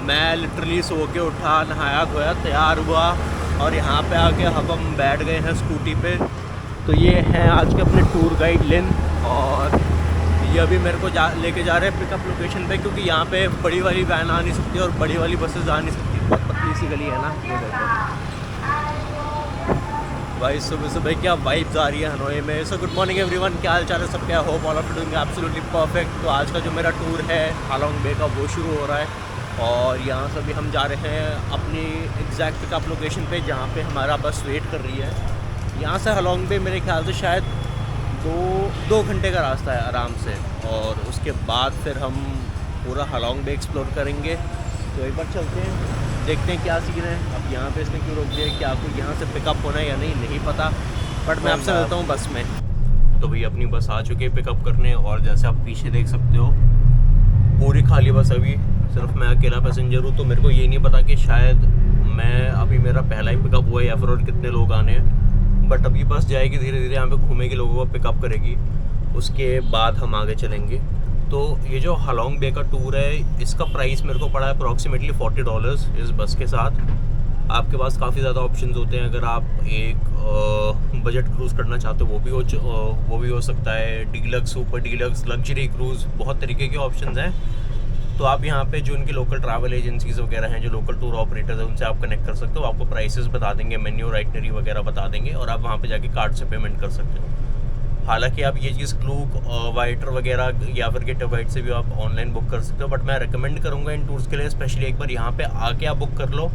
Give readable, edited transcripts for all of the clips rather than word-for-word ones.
मैं literally so के उठा, नहाया धोया, तैयार हुआ और यहाँ पे आके अब हम बैठ गए हैं स्कूटी पे। तो ये हैं आज के अपने टूर गाइड लिन, और ये अभी मेरे को लेके जा रहे हैं पिकअप लोकेशन पे, क्योंकि यहाँ पे बड़ी वाली वैन आ नहीं सकती और बड़ी वाली बसेस आ नहीं सकती। बहुत पतली सी गली है ना, ये देखो भाई। सुबह सुबह क्या वाइब्स आ रही है हनोई में। सो गुड मॉर्निंग एवरीवन, क्या हाल चाल है सबके? Hope all of you doing absolutely perfect. तो आज का जो मेरा टूर है हालोंग बे का, वो शुरू हो रहा है और यहाँ से भी हम जा रहे हैं अपनी एग्जैक्ट पिकअप लोकेशन पे, जहाँ पे हमारा बस वेट कर रही है। यहाँ से हालोंग बे मेरे ख्याल से शायद दो घंटे का रास्ता है आराम से, और उसके बाद फिर हम पूरा हालोंग बे एक्सप्लोर करेंगे। तो एक बार चलते हैं, देखते हैं क्या सीन है। अब यहाँ पे इसने क्यों रोक दिया, क्या कोई यहाँ से पिकअप होना है या नहीं पता, बट मैं आपसे मिलता हूँ बस में। तो भैया अपनी बस आ चुकी है पिकअप करने, और जैसे आप पीछे देख सकते हो पूरी खाली बस। अभी सिर्फ मैं अकेला पैसेंजर हूँ, तो मेरे को ये नहीं पता कि शायद अभी मेरा पहला ही पिकअप हुआ है या फिर और कितने लोग आने हैं। बट अभी बस जाएगी धीरे धीरे, यहाँ पे घूमेगी, लोगों को पिकअप करेगी, उसके बाद हम आगे चलेंगे। तो ये जो हालोंग बे का टूर है, इसका प्राइस मेरे को पड़ा है अप्रॉक्सीमेटली $40 इस बस के साथ। आपके पास काफ़ी ज़्यादा ऑप्शंस होते हैं। अगर आप एक बजट क्रूज़ करना चाहते हो वो भी हो सकता है। Deluxe, super deluxe, luxury cruise, बहुत तरीके के ऑप्शंस हैं। तो आप यहाँ पे जो उनकी लोकल ट्रैवल एजेंसीज़ वगैरह हैं, जो लोकल टूर ऑपरेटर्स हैं, उनसे आप कनेक्ट कर सकते हो। आपको प्राइसेस बता देंगे, मेन्यू राइटनरी वगैरह बता देंगे, और आप वहाँ पे जाके कार्ड से पेमेंट कर सकते हो। हालांकि आप ये चीज़ क्लूक, वाइटर वगैरह या फिर गेटअबाइट से भी आप ऑनलाइन बुक कर सकते हो। बट मैं रिकमेंड करूँगा इन टूर्स के लिए स्पेशली एक बार यहाँ पे आके आप बुक कर लो,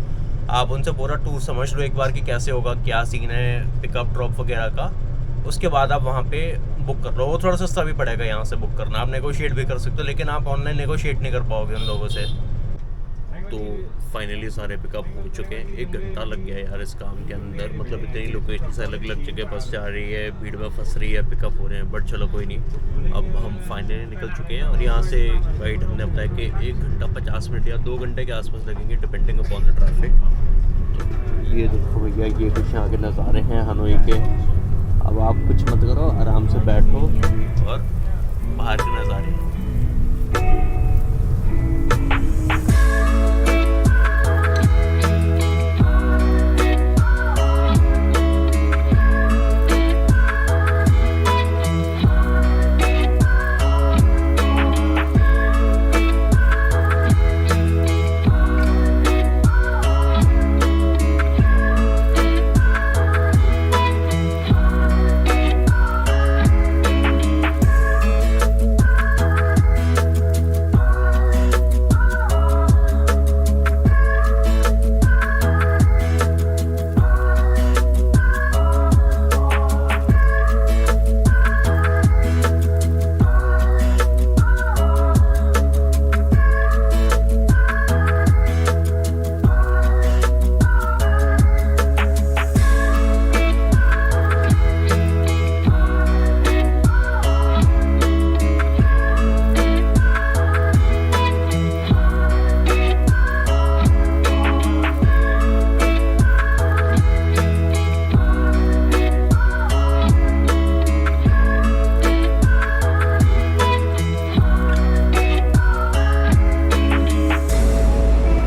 आप उनसे पूरा टूर समझ लो एक बार कि कैसे होगा, क्या सीन है पिकअप ड्रॉप वगैरह का। उसके बाद आप वहाँ पे बुक कर लो। वो थोड़ा सस्ता भी पड़ेगा यहाँ से बुक करना, आप नेगोशिएट भी कर सकते हो, लेकिन आप ऑनलाइन नेगोशिएट नहीं कर पाओगे उन लोगों से। तो फाइनली सारे पिकअप हो चुके हैं। 1 घंटा लग गया यार इस काम के अंदर, मतलब इतनी लोकेशन से अलग अलग जगह बस जा रही है, भीड़ में फंस रही है, पिकअप हो रहे हैं, बट चलो कोई नहीं। अब हम फाइनली निकल चुके हैं, और यहाँ से गाइड हमने बताया कि 1 घंटा 50 मिनट या 2 घंटे के आसपास लगेंगे, डिपेंडिंग अपॉन द ट्रैफिक। ये देखो भैया, ये कुछ यहाँ के नज़ारे हैं हनोई के। अब आप कुछ मत करो, आराम से बैठो और बाहर के नज़ारे।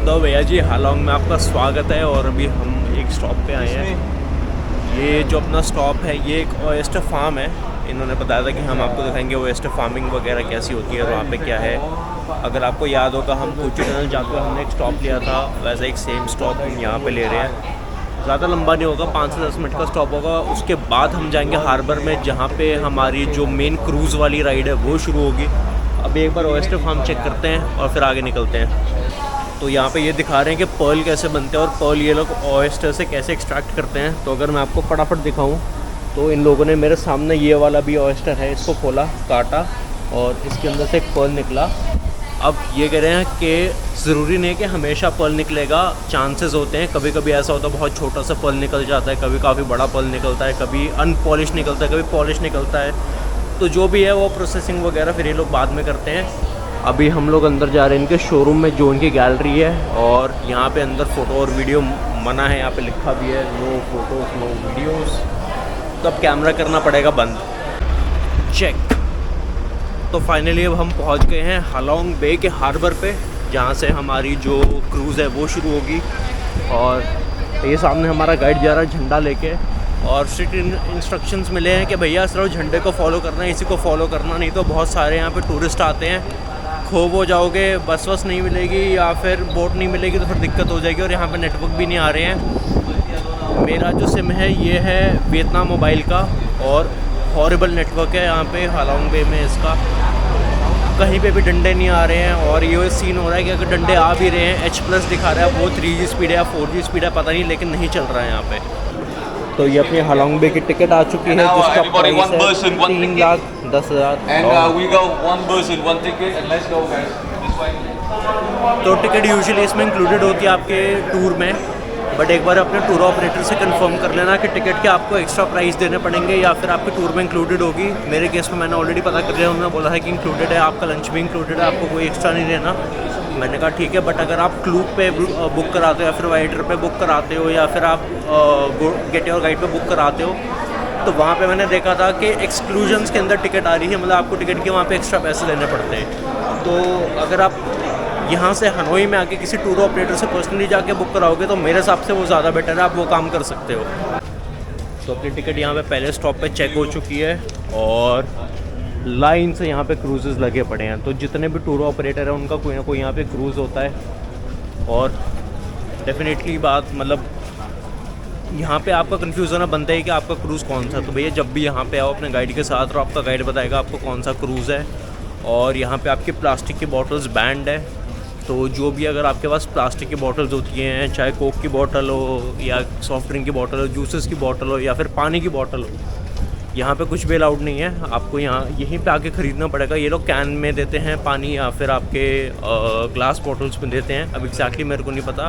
तो भैया जी, हालोंग में आपका स्वागत है, और अभी हम एक स्टॉप पे आए हैं। ये जो अपना स्टॉप है, ये एक ओएस्टर फार्म है। इन्होंने बताया था कि हम आपको दिखाएंगे ओएस्टर फार्मिंग वगैरह कैसी होती है, वहाँ पे क्या है। अगर आपको याद होगा, हम कोची टनल जाते हुए हमने एक स्टॉप लिया था, वैसा एक सेम स्टॉप हम यहाँ पे ले रहे हैं। ज़्यादा लंबा नहीं होगा, 5 से 10 मिनट का स्टॉप होगा। उसके बाद हम जाएंगे हार्बर में, जहाँ पे हमारी जो मेन क्रूज़ वाली राइड है वो शुरू होगी। अभी एक बार ओएस्टर फार्म चेक करते हैं और फिर आगे निकलते हैं। तो यहाँ पे ये दिखा रहे हैं कि पर्ल कैसे बनते हैं, और पर्ल ये लोग ओएस्टर से कैसे एक्सट्रैक्ट करते हैं। तो अगर मैं आपको फटाफट दिखाऊं, तो इन लोगों ने मेरे सामने ये वाला भी ओएस्टर है, इसको खोला, काटा, और इसके अंदर से एक पर्ल निकला। अब ये कह रहे हैं कि ज़रूरी नहीं कि हमेशा पर्ल निकलेगा, चांसेस होते हैं। कभी कभी ऐसा होता है बहुत छोटा सा पर्ल निकल जाता है, कभी काफ़ी बड़ा पर्ल निकलता है, कभी अनपॉलिश निकलता है, कभी पॉलिश निकलता है। तो जो भी है वो प्रोसेसिंग वगैरह फिर ये लोग बाद में करते हैं। अभी हम लोग अंदर जा रहे हैं इनके शोरूम में, जो इनकी गैलरी है, और यहाँ पे अंदर फ़ोटो और वीडियो मना है। यहाँ पे लिखा भी है नो फोटोज़ नो वीडियोज़। तो अब कैमरा करना पड़ेगा बंद। चेक। तो फाइनली अब हम पहुँच गए हैं हालोंग बे के हार्बर पे, जहाँ से हमारी जो क्रूज़ है वो शुरू होगी। और ये सामने हमारा गाइड जा रहा है झंडा लेके, और स्ट्रिक्ट इंस्ट्रक्शंस मिले हैं कि भैया सिर्फ झंडे को फॉलो करना है, इसी को फॉलो करना, नहीं तो बहुत सारे यहाँ पे टूरिस्ट आते हैं, खो हो जाओगे, बस नहीं मिलेगी या फिर बोट नहीं मिलेगी तो फिर दिक्कत हो जाएगी। और यहाँ पे नेटवर्क भी नहीं आ रहे हैं। मेरा जो सिम है ये है वियतनाम मोबाइल का, और हॉरिबल नेटवर्क है यहाँ पे हालोंग बे में इसका, कहीं पे भी डंडे नहीं आ रहे हैं। और ये सीन हो रहा है कि अगर डंडे आ भी रहे हैं H+ दिखा रहा है, वो 3G स्पीड है या 4G स्पीड है पता नहीं, लेकिन नहीं चल रहा है यहाँ पे। तो ये अपनी हालोंग बे की टिकट आ चुकी है जिसका प्राइस है 3,10,000। तो टिकट यूजुअली इसमें इंक्लूडेड होती है आपके टूर में, बट एक बार अपने टूर ऑपरेटर से कंफर्म कर लेना कि टिकट के आपको एक्स्ट्रा प्राइस देने पड़ेंगे या फिर आपके टूर में इंक्लूडेड होगी। मेरे केस में मैंने ऑलरेडी पता कर लिया, उन्होंने बोला है कि इंक्लूडेड है, आपका लंच भी इंक्लूडेड है, आपको कोई एक्स्ट्रा नहीं देना। मैंने कहा ठीक है, बट अगर आप क्लूक पे बुक कराते हो या फिर वाइडर पे बुक कराते हो या फिर आप गेट योर गाइड पे बुक कराते हो, तो वहाँ पे मैंने देखा था कि एक्सक्लूजन्स के अंदर टिकट आ रही है, मतलब आपको टिकट के वहाँ पे एक्स्ट्रा पैसे देने पड़ते हैं। तो अगर आप यहाँ से हनोई में आके किसी टूर ऑपरेटर से पर्सनली जाके बुक कराओगे तो मेरे हिसाब से वो ज़्यादा बेटर है, आप वो काम कर सकते हो। तो अपनी टिकट यहाँ पे पहले स्टॉप पे चेक हो चुकी है और लाइन से यहाँ पे क्रूजेज़ लगे पड़े हैं। तो जितने भी टूर ऑपरेटर हैं उनका कोई ना कोई यहाँ पे क्रूज़ होता है। और डेफिनेटली बात मतलब यहाँ पे आपका कन्फ्यूज़न होना बनता है कि आपका क्रूज़ कौन सा। तो भैया जब भी यहाँ पे आओ अपने गाइड के साथ, और आपका गाइड बताएगा आपको कौन सा क्रूज़ है। और यहाँ पे आपकी प्लास्टिक की बॉटल्स बैंड है, तो जो भी अगर आपके पास प्लास्टिक की बॉटल्स होती हैं, चाहे कोक की बॉटल हो या सॉफ्ट ड्रिंक की बॉटल हो, जूसेस की बॉटल हो या फिर पानी की बॉटल हो, यहाँ पे कुछ भी अलाउड नहीं है। आपको यहाँ यहीं पे आके ख़रीदना पड़ेगा। ये लोग कैन में देते हैं पानी या फिर आपके ग्लास बॉटल्स में देते हैं, अब एग्जैक्टली मेरे को नहीं पता।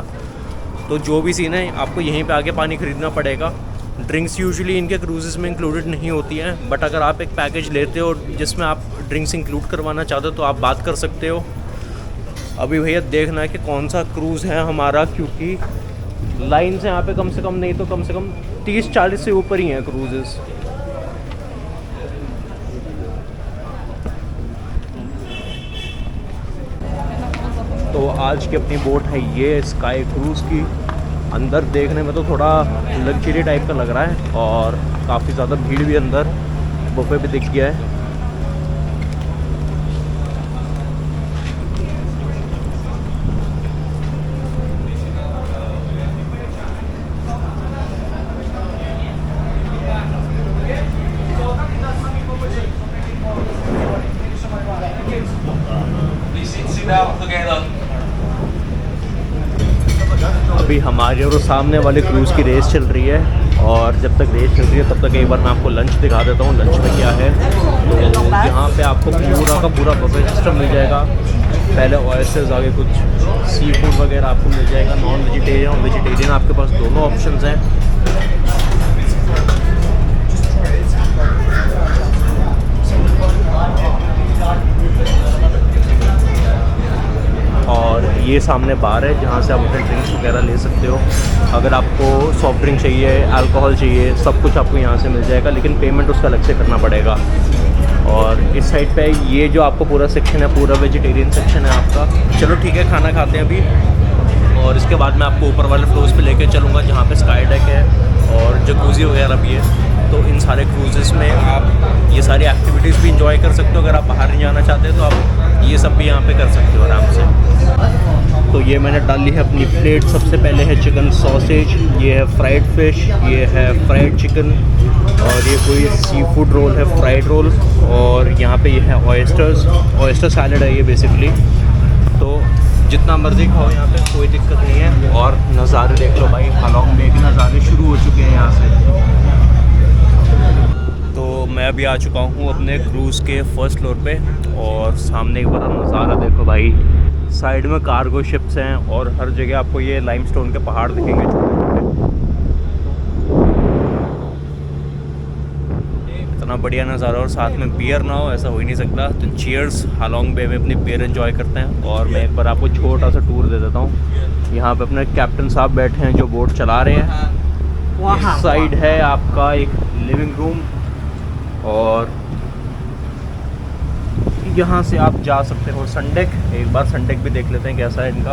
तो जो भी सीन है आपको यहीं पे आके पानी ख़रीदना पड़ेगा। ड्रिंक्स यूजुअली इनके क्रूजेज़ में इंक्लूडेड नहीं होती हैं, बट अगर आप एक पैकेज लेते हो जिसमें आप ड्रिंक्स इंक्लूड करवाना चाहते हो तो आप बात कर सकते हो। अभी भैया देखना है कि कौन सा क्रूज़ है हमारा, क्योंकि लाइन से यहाँ पे कम से कम नहीं तो कम से कम 30-40 से ऊपर ही हैं क्रूजेज़। तो आज की अपनी बोट है ये स्काई क्रूज़ की। अंदर देखने में तो थोड़ा लग्जरी टाइप का लग रहा है और काफ़ी ज़्यादा भीड़ भी अंदर, बुफे भी दिख गया है। अभी हमारे और सामने वाले क्रूज़ की रेस चल रही है, और जब तक रेस चल रही है तब तक एक बार मैं आपको लंच दिखा देता हूँ। लंच में क्या है, तो यहाँ पे आपको पूरा का पूरा बफे सिस्टम मिल जाएगा। पहले ऑयस्टर्स, आगे कुछ सी फूड वगैरह आपको मिल जाएगा। नॉन वेजिटेरियन और वेजिटेरियन आपके पास दोनों ऑप्शंस हैं। और ये सामने बार है जहाँ से आप अपने ड्रिंक्स वगैरह ले सकते हो। अगर आपको सॉफ्ट ड्रिंक चाहिए, अल्कोहल चाहिए, सब कुछ आपको यहाँ से मिल जाएगा, लेकिन पेमेंट उसका अलग से करना पड़ेगा। और इस साइड पे ये जो आपको पूरा सेक्शन है, पूरा वेजिटेरियन सेक्शन है आपका। चलो ठीक है, खाना खाते हैं अभी, और इसके बाद मैं आपको ऊपर वाले फ्लोर्स पे लेके चलूँगा जहाँ पे स्काई डेक है और जकूज़ी वगैरह भी है। तो इन सारे क्रूजेस में आप ये सारी एक्टिविटीज़ भी इंजॉय कर सकते हो। अगर आप बाहर नहीं जाना चाहते तो आप ये सब भी यहाँ पे कर सकते हो आराम से। तो ये मैंने डाली है अपनी प्लेट। सबसे पहले है चिकन सॉसेज, ये है फ्राइड फिश, ये है फ्राइड चिकन, और ये कोई सी फूड रोल है, फ्राइड रोल, और यहाँ पे ये है ऑयस्टर सैलड है ये बेसिकली। तो जितना मर्ज़ी खाओ यहाँ पे, कोई दिक्कत नहीं है। और नज़ारे देख लो भाई, हालोंग बे के नज़ारे शुरू हो चुके हैं यहाँ से। तो मैं अभी आ चुका हूँ अपने क्रूज़ के फर्स्ट फ्लोर पे, और सामने एक बड़ा नज़ारा देखो भाई। साइड में कार्गो शिप्स हैं और हर जगह आपको ये लाइमस्टोन के पहाड़ दिखेंगे छोटे-छोटे। इतना बढ़िया नज़ारा, और साथ में बियर ना हो ऐसा हो ही नहीं सकता। तो चीयर्स, हालोंग बे में अपनी बियर एंजॉय करते हैं। और मैं एक बार आपको छोटा सा टूर दे देता हूँ। यहाँ पे अपने कैप्टन साहब बैठे हैं जो बोट चला रहे हैं। इस साइड है आपका एक लिविंग रूम, और यहाँ से आप जा सकते हो सनडेक। एक बार सनडेक भी देख लेते हैं कैसा है इनका।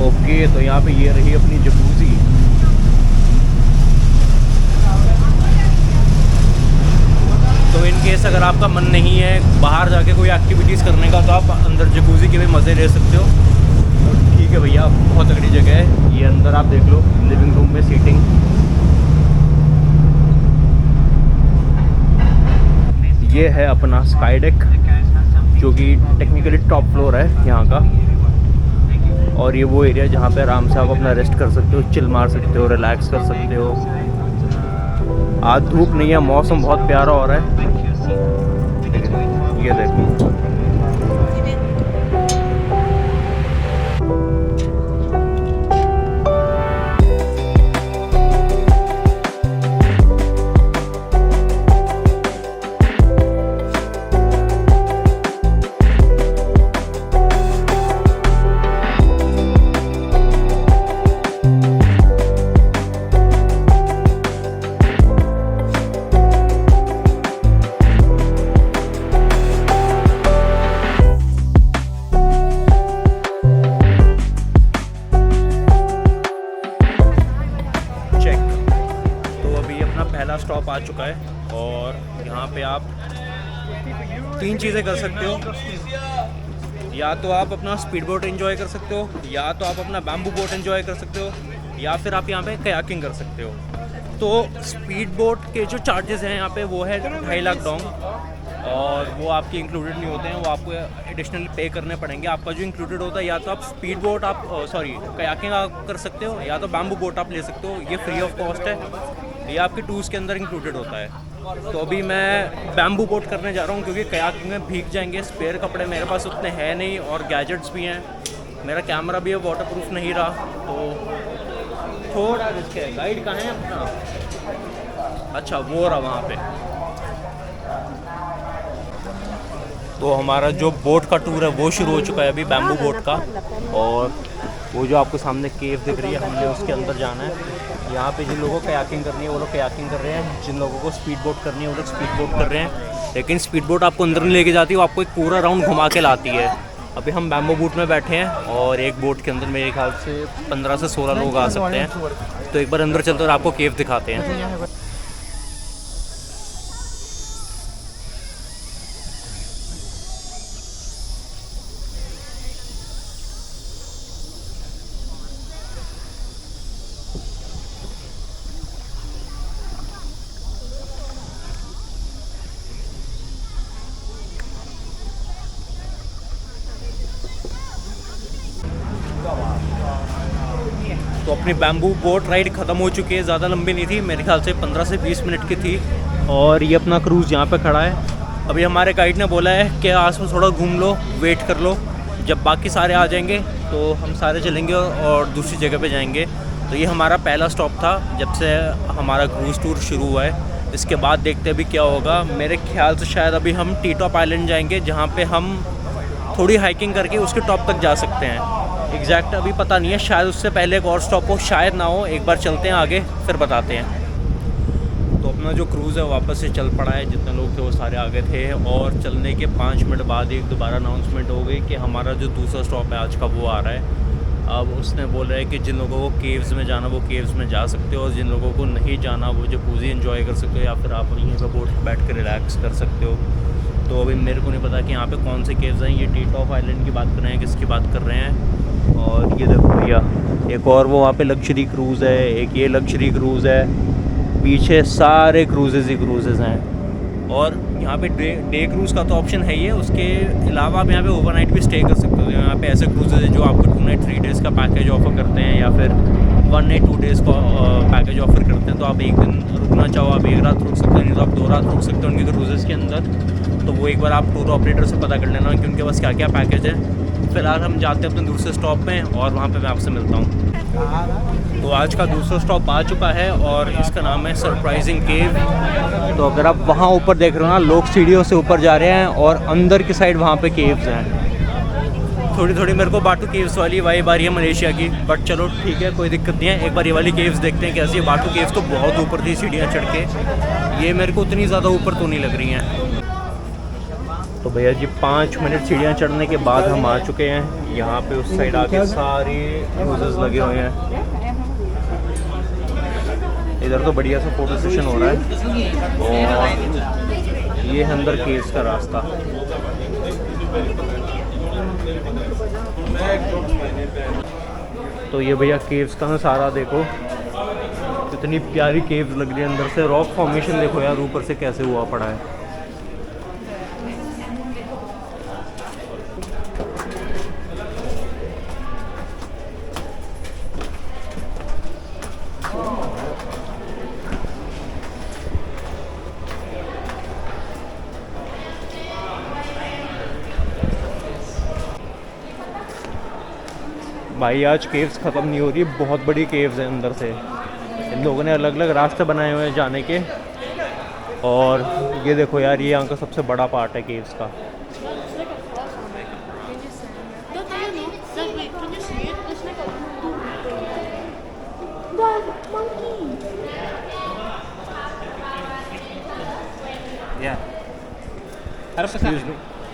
ओके, तो यहाँ पे ये रही अपनी जकूज़ी। तो इन केस अगर आपका मन नहीं है बाहर जाके कोई एक्टिविटीज़ करने का, तो आप अंदर जकूज़ी के भी मज़े ले सकते हो। तो ठीक है भैया, बहुत तगड़ी जगह है ये। अंदर आप देख लो, लिविंग रूम में सीटिंग। ये है अपना स्काई डेक, जो कि टेक्निकली टॉप फ्लोर है यहाँ का। और ये वो एरिया जहाँ पे आराम से आप अपना रेस्ट कर सकते हो, चिल मार सकते हो, रिलैक्स कर सकते हो। आज धूप नहीं है, मौसम बहुत प्यारा हो रहा है। ये देखो, पहला स्टॉप आ चुका है। और यहाँ पे आप 3 चीज़ें कर सकते हो। या तो आप अपना स्पीड बोट एंजॉय कर सकते हो, या तो आप अपना बैम्बू बोट एंजॉय कर सकते हो, या फिर आप यहाँ पे कयाकिंग कर सकते हो। तो स्पीड बोट के जो चार्जेस हैं यहाँ पे वो है 2.5 लाख डोंग, और वो आपके इंक्लूडेड नहीं होते हैं, वो आपको एडिशनल पे करने पड़ेंगे। आपका जो इंक्लूडेड होता है, या तो आप स्पीड बोट कयाकिंग आप कर सकते हो, या तो बैम्बू बोट आप ले सकते हो। ये फ्री ऑफ कॉस्ट है, ये आपके टूर्स के अंदर इंक्लूडेड होता है। तो अभी मैं बैम्बू बोट करने जा रहा हूँ, क्योंकि कयाकिंग में भीग जाएंगे। स्पेयर कपड़े मेरे पास उतने हैं नहीं, और गैजेट्स भी हैं। मेरा कैमरा भी अब वाटरप्रूफ नहीं रहा, तो थोड़ा रिस्क है। गाइड कहाँ है अपना? अच्छा, वो रहा वहाँ पे। तो हमारा जो बोट का टूर है वो शुरू हो चुका है अभी, बैम्बू बोट का। और वो जो आपको सामने केव दिख रही है, हमने उसके अंदर जाना है। यहाँ पे जिन लोगों को कयाकिंग करनी है वो लोग कयाकिंग कर रहे हैं, जिन लोगों को स्पीड बोट करनी है वो लोग स्पीड बोट कर रहे हैं। लेकिन स्पीड बोट आपको अंदर नहीं लेके जाती, वो आपको एक पूरा राउंड घुमा के लाती है। अभी हम बैम्बू बोट में बैठे हैं, और एक बोट के अंदर मेरे ख्याल से 15 से 16 लोग आ सकते हैं। तो एक बार अंदर चलते और आपको केव दिखाते हैं। तो अपनी बैम्बू बोट राइड ख़त्म हो चुकी है। ज़्यादा लंबी नहीं थी, मेरे ख्याल से 15 से 20 मिनट की थी। और ये अपना क्रूज़ यहाँ पे खड़ा है। अभी हमारे गाइड ने बोला है कि आसपास थोड़ा घूम लो, वेट कर लो, जब बाकी सारे आ जाएंगे तो हम सारे चलेंगे और दूसरी जगह पे जाएंगे। तो ये हमारा पहला स्टॉप था जब से हमारा क्रूज़ टूर शुरू हुआ है। इसके बाद देखते अभी क्या होगा। मेरे ख्याल से शायद अभी हम टी टॉप आइलैंड जाएंगे, जहाँ पे हम थोड़ी हाइकिंग करके उसके टॉप तक जा सकते हैं। एग्जैक्ट अभी पता नहीं है, शायद उससे पहले एक और स्टॉप हो, शायद ना हो। एक बार चलते हैं आगे, फिर बताते हैं। तो अपना जो क्रूज़ है वापस से चल पड़ा है। जितने लोग थे वो सारे आगे थे, और चलने के 5 मिनट बाद एक दोबारा अनाउंसमेंट हो गई कि हमारा जो दूसरा स्टॉप है आज का वो आ रहा है। अब उसने बोला है कि जिन लोगों को केव्स में जाना वो केव्स में जा सकते हो, और जिन लोगों को नहीं जाना वो जकूज़ी एंजॉय कर सकते हो, या फिर आप यहीं पर बोट पर बैठ कर रिलैक्स कर सकते हो। तो अभी मेरे को नहीं पता कि यहाँ पे कौन से केव्स हैं। ये टी टॉप आइलैंड की बात कर रहे हैं, किसकी बात कर रहे हैं। और ये देखो भैया, एक और वो वहाँ पे लग्जरी क्रूज़ है, एक ये लग्जरी क्रूज़ है, पीछे सारे क्रूज़ेज़ ही क्रूज़ेज़ हैं। और यहाँ पे डे क्रूज़ का तो ऑप्शन है ही है। उसके अलावा आप यहाँ पे ओवरनाइट भी स्टे कर सकते हो। यहाँ पे ऐसे क्रूज़ेज़ हैं जो आपको 2 नाइट 3 डेज़ का पैकेज ऑफ़र करते हैं, या फिर 1 नाइट 2 डेज़ का पैकेज ऑफ़र करते हैं। तो आप एक दिन रुकना चाहो आप 1 रात रुक सकते हो, नहीं तो आप 2 रात रुक सकते हो उनके क्रूज़ेज़ के अंदर। तो वो एक बार आप टूर ऑपरेटर से पता कर लेना कि उनके पास क्या क्या पैकेज है। फ़िलहाल हम जाते हैं अपने दूसरे स्टॉप में, और वहाँ पे मैं आपसे मिलता हूँ। तो आज का दूसरा स्टॉप आ चुका है, और इसका नाम है सरप्राइजिंग केव। तो अगर आप वहाँ ऊपर देख रहे हो ना, लोग सीढ़ियों से ऊपर जा रहे हैं, और अंदर की साइड वहाँ पे केव्स हैं। थोड़ी थोड़ी मेरे को बाटू केव्स वाली वाइब आ रही है मलेशिया की, बट चलो ठीक है, कोई दिक्कत नहीं है। एक बार ये वाली केव्स देखते हैं कैसी है। बाटू केव्स तो बहुत ऊपर थी सीढ़ियाँ चढ़ के, ये मेरे को उतनी ज़्यादा ऊपर तो नहीं लग रही हैं। तो भैया जी 5 मिनट सीढ़ियाँ चढ़ने के बाद हम आ चुके हैं। यहाँ पे उस साइड आके सारे रोजेस लगे हुए हैं। इधर तो बढ़िया सा फोटो सेशन हो रहा है। और ये है अंदर केव्स का रास्ता। तो ये भैया केव्स का नज़ारा देखो, इतनी प्यारी केव्स लग रही है अंदर से। रॉक फॉर्मेशन देखो यार ऊपर से कैसे हुआ पड़ा है। भाई आज केव्स ख़त्म नहीं हो रही, बहुत बड़ी केव्स है अंदर से। इन लोगों ने अलग अलग रास्ते बनाए हुए हैं जाने के। और ये देखो यार, ये यहाँ का सबसे बड़ा पार्ट है केव्स का।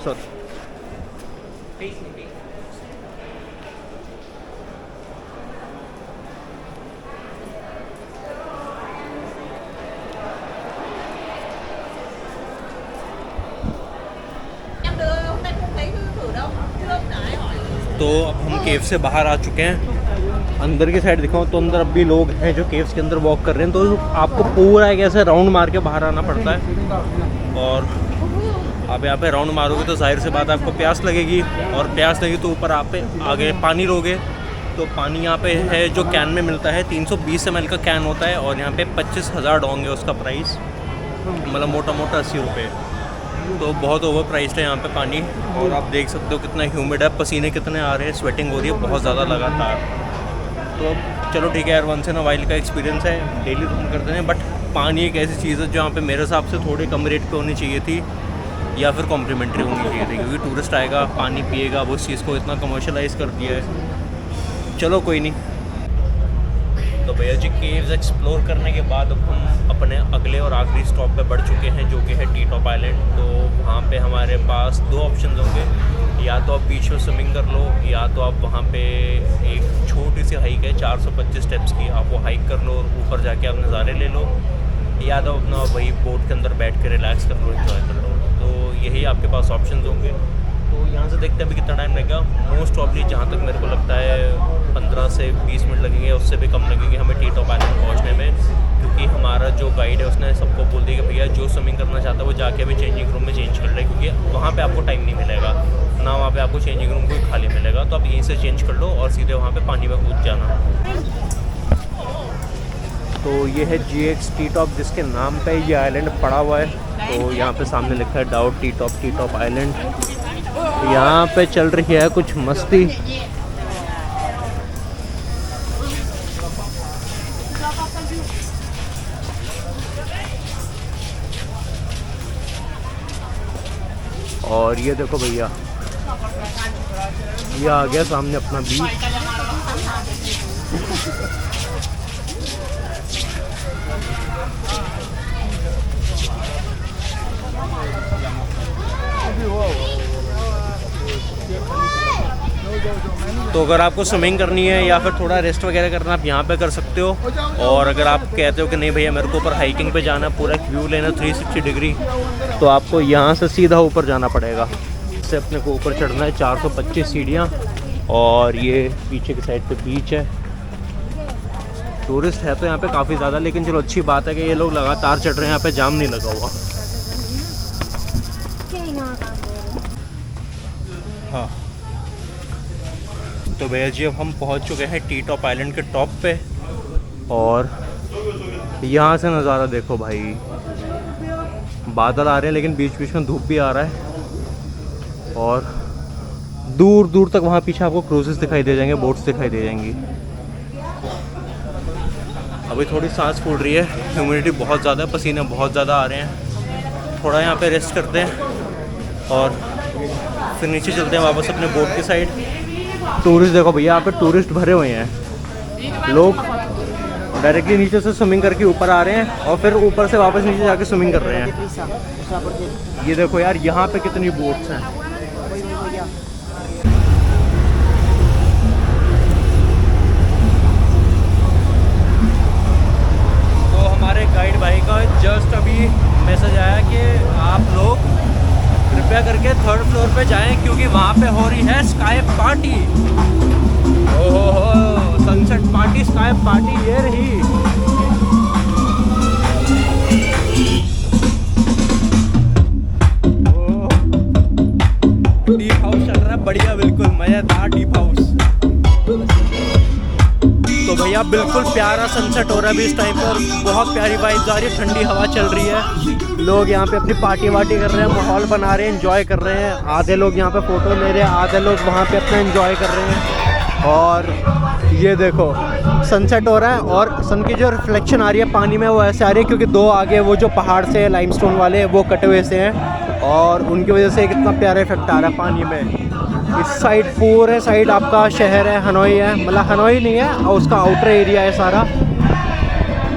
सर तो अब हम केव से बाहर आ चुके हैं। अंदर की साइड दिखाऊं तो अंदर अब भी लोग हैं जो केव्स के अंदर वॉक कर रहे हैं। तो आपको पूरा एक ऐसे राउंड मार के बाहर आना पड़ता है। और आप यहाँ पे राउंड मारोगे तो जाहिर सी बात है आपको प्यास लगेगी, और प्यास लगी तो ऊपर आप आगे पानी लोगे। तो पानी यहाँ पे है जो कैन में मिलता है, 320 ml का कैन होता है। और यहाँ पे 25,000 डोंग है उसका प्राइस, मतलब मोटा मोटा 80 रुपये। तो बहुत ओवर प्राइस्ड है यहाँ पे पानी। और आप देख सकते हो कितना ह्यूमिड है, पसीने कितने आ रहे हैं, स्वेटिंग हो रही है बहुत ज़्यादा लगातार। तो अब चलो ठीक है यार, वंस इन अ वाइल का एक्सपीरियंस है, डेली तो हम करते हैं। बट पानी एक ऐसी चीज़ है जो यहाँ पे मेरे हिसाब से थोड़ी कम रेट पे होनी चाहिए थी, या फिर कॉम्प्लीमेंट्री होनी चाहिए थी। क्योंकि टूरिस्ट आएगा पानी पिएगा, वो उस चीज़ को इतना कमर्शलाइज़ कर दिया है। चलो कोई नहीं। तो भैया जी केव्स एक्सप्लोर करने के बाद अब हम अपने अगले और आखिरी स्टॉप पे बढ़ चुके हैं, जो कि है टी टॉप आइलैंड। तो वहाँ पे हमारे पास 2 ऑप्शन होंगे, या तो आप बीच में स्विमिंग कर लो, या तो आप वहाँ पे एक छोटी सी हाइक है 425 स्टेप्स की, आप वो हाइक कर लो और ऊपर जाके आप नज़ारे ले लो, या तो अपना वही बोट के अंदर बैठ के रिलैक्स कर लो, एंजॉय कर लो। तो यही आपके पास ऑप्शन होंगे। तो यहाँ से देखते हैं अभी कितना टाइम लगेगा। मोस्ट प्रॉब्ली जहाँ तक मेरे को लगता है 15 से 20 मिनट लगेंगे, उससे भी कम लगेंगे हमें टी टॉप आइलैंड पहुँचने में। क्योंकि हमारा जो गाइड है उसने सबको बोल दिया कि भैया जो स्विमिंग करना चाहता है वो जाके अभी चेंजिंग रूम में चेंज कर ले, क्योंकि वहाँ पे आपको टाइम नहीं मिलेगा ना, वहाँ पे आपको चेंजिंग रूम कोई खाली मिलेगा। तो आप यहीं से चेंज कर लो और सीधे वहाँ पे पानी में कूद जाना। तो ये है GX टी टॉप, जिसके नाम पे ये आइलैंड पड़ा हुआ है। तो यहाँ पे सामने लिखा है डाउट टी टॉप आइलैंड। यहाँ पे चल रही है कुछ मस्ती। और ये देखो भैया, ये आ गया सामने अपना बीच। तो अगर आपको स्विमिंग करनी है या फिर थोड़ा रेस्ट वगैरह करना, आप यहाँ पे कर सकते हो। और अगर आप कहते हो कि नहीं भैया मेरे को ऊपर हाइकिंग पे जाना, पूरा व्यू लेना 360 डिग्री, तो आपको यहाँ से सीधा ऊपर जाना पड़ेगा। इससे अपने को ऊपर चढ़ना है 425 सीढ़ियाँ। और ये पीछे की साइड पे बीच है। टूरिस्ट है तो यहाँ पे काफ़ी ज़्यादा, लेकिन चलो अच्छी बात है कि ये लोग लगातार चढ़ रहे हैं, यहाँ पे जाम नहीं लगा हुआ। हाँ तो भैया जी अब हम पहुँच चुके हैं टी टॉप आइलैंड के टॉप पे। और यहाँ से नज़ारा देखो भाई, बादल आ रहे हैं लेकिन बीच बीच में धूप भी आ रहा है। और दूर दूर तक वहाँ पीछे आपको क्रूजेस दिखाई दे जाएंगे, बोट्स दिखाई दे जाएंगी। अभी थोड़ी सांस फूल रही है, ह्यूमिडिटी बहुत ज़्यादा है, पसीने बहुत ज़्यादा आ रहे हैं। थोड़ा यहाँ पे रेस्ट करते हैं और फिर नीचे चलते हैं वापस अपने बोट की साइड। टूरिस्ट देखो भैया, यहाँ पे टूरिस्ट भरे हुए हैं, लोग डायरेक्टली नीचे से स्विमिंग करके ऊपर आ रहे हैं और फिर ऊपर से वापस नीचे जाके स्विमिंग कर रहे हैं। ये देखो यार, यहाँ पे कितनी बोट्स हैं। तो हमारे गाइड भाई का जस्ट अभी मैसेज आया कि आप लोग कृपया करके 3rd फ्लोर पे जाएं क्योंकि वहाँ पे हो रही है स्काई पार्टी। ओहो, सनसेट पार्टी, स्काई पार्टी ये रही। डीप हाउस चल रहा है बढ़िया, बिल्कुल मजेदार डीप हाउस। तो भैया बिल्कुल प्यारा सनसेट हो रहा है अभी इस टाइम पर, बहुत प्यारी वाइब्स आ रही है, ठंडी हवा चल रही है, लोग यहाँ पे अपनी पार्टी वार्टी कर रहे हैं, माहौल बना रहे हैं, एंजॉय कर रहे हैं। आधे लोग यहाँ पे फ़ोटो ले रहे हैं, आधे लोग वहाँ पे अपना एंजॉय कर रहे हैं। और ये देखो सनसेट हो रहा है और सन की जो रिफ्लेक्शन आ रही है पानी में वो ऐसे आ रही है क्योंकि दो आगे वो जो पहाड़ से लाइमस्टोन वाले वो कटे हुए से हैं और उनकी वजह से कितना प्यारा इफेक्ट आ रहा है पानी में। इस साइड पूरे साइड आपका शहर है, हनोई है, मतलब हनोई नहीं है और उसका आउटर एरिया है सारा।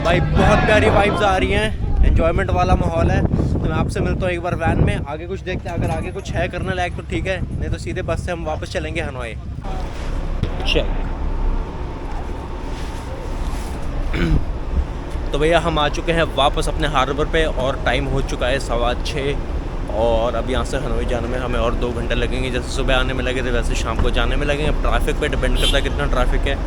भाई बहुत प्यारी वाइब्स आ रही हैं, एंजॉयमेंट वाला माहौल है। तो मैं आपसे मिलता हूँ एक बार वैन में, आगे कुछ देखते हैं, अगर आगे कुछ है करने लायक तो ठीक है, नहीं तो सीधे बस से हम वापस चलेंगे हनोई। चेक। तो भैया हम आ चुके हैं वापस अपने हार्बर पे और टाइम हो चुका है 6:15 और अब यहाँ से हनोई जाने में हमें और 2 घंटे लगेंगे। जैसे सुबह आने में लगे थे वैसे शाम को जाने में लगेंगे। अब ट्रैफिक पे डिपेंड करता है कितना ट्रैफिक है।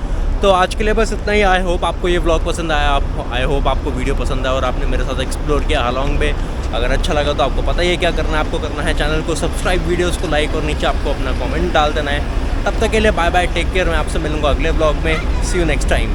तो आज के लिए बस इतना ही। आई होप आपको ये व्लॉग पसंद आया, आई होप आपको वीडियो पसंद आया और आपने मेरे साथ एक्सप्लोर किया हालोंग बे। अगर अच्छा लगा तो आपको पता ही है क्या करना है, आपको करना है चैनल को सब्सक्राइब, वीडियोज़ को लाइक और नीचे आपको अपना कॉमेंट डाल देना है। तब तक के लिए बाय बाय, टेक केयर। मैं आपसे मिलूँगा अगले व्लॉग में। सी यू नेक्स्ट टाइम।